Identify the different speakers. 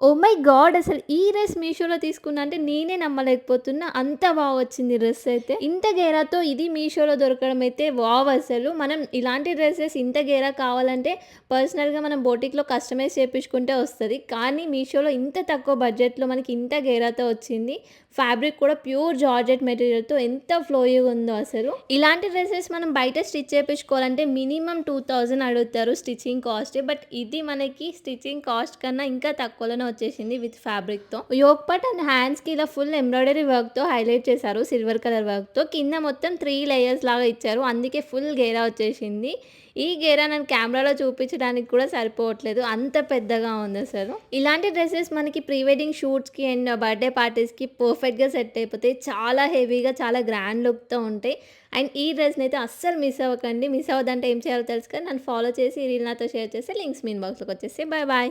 Speaker 1: Oh my God! అసలు ఈ dress మీషోలో తీసుకున్నా అంటే నేనే నమ్మలేకపోతున్నా. అంత బాగొచ్చింది డ్రెస్ అయితే. ఇంత గేరాతో ఇది మీషోలో దొరకడం అయితే వావ్ అసలు. మనం ఇలాంటి డ్రెసెస్ ఇంత గేరా కావాలంటే పర్సనల్‌గా మనం బోటిక్‌లో కస్టమైజ్ చేపించుకుంటే వస్తది. కానీ మీషోలో ఇంత తక్కువ బడ్జెట్‌లో మనకి ఇంత గేరాతో వచ్చింది. ఫ్యాబ్రిక్ కూడా ప్యూర్ జార్జెట్ మెటీరియల్‌తో ఎంత ఫ్లోయీగా ఉందో అసలు. ఇలాంటి డ్రెసెస్ మనం బయట స్టిచ్ చేపించుకోవాలంటే మినిమమ్ 2000 అడుగుతారు స్టిచ్చింగ్ కాస్ట్. బట్ ఇది మనకి స్టిచ్చింగ్ కాస్ట్ కన్నా ఇంకా తక్కువలోనే వచ్చేసింది విత్ ఫ్యాబ్రిక్‌తో. యోక్ పార్ట్ అండ్ హ్యాండ్స్‌కి ఇలా ఫుల్ ఎంబ్రాయిడరీ వర్క్‌తో హైలైట్ చేశారు సిల్వర్ కలర్ వర్క్‌తో. కింద మొత్తం 3 లేయర్స్ లాగా ఇచ్చారు. అందుకే ఫుల్ గేరా వచ్చేసింది. ఈ గేరా నేను కెమెరాలో చూపించడానికి కూడా సరిపోవట్లేదు. అంత పెద్దగా ఉందసలు. ఇలాంటి డ్రెసెస్ మనకి ప్రీ వెడ్డింగ్ షూట్స్‌కి అండ్ బర్త్‌డే పార్టీస్‌కి పర్ఫెక్ట్‌గా సెట్ అయిపోతాయి. చాలా హెవీగా, చాలా గ్రాండ్ లుక్‌తో ఉంటాయి. అండ్ ఈ డ్రెస్‌నైతే అస్సలు మిస్ అవ్వకండి. మిస్ అవ్వద్దంటే ఏం చేయాలో తెలుసు కదా! నన్ను ఫాలో చేసి ఈ రీల్ నాతో షేర్ చేస్తే లింక్స్ మీ ఇన్‌బాక్స్‌లోకి వచ్చేస్తాయి. Bye bye.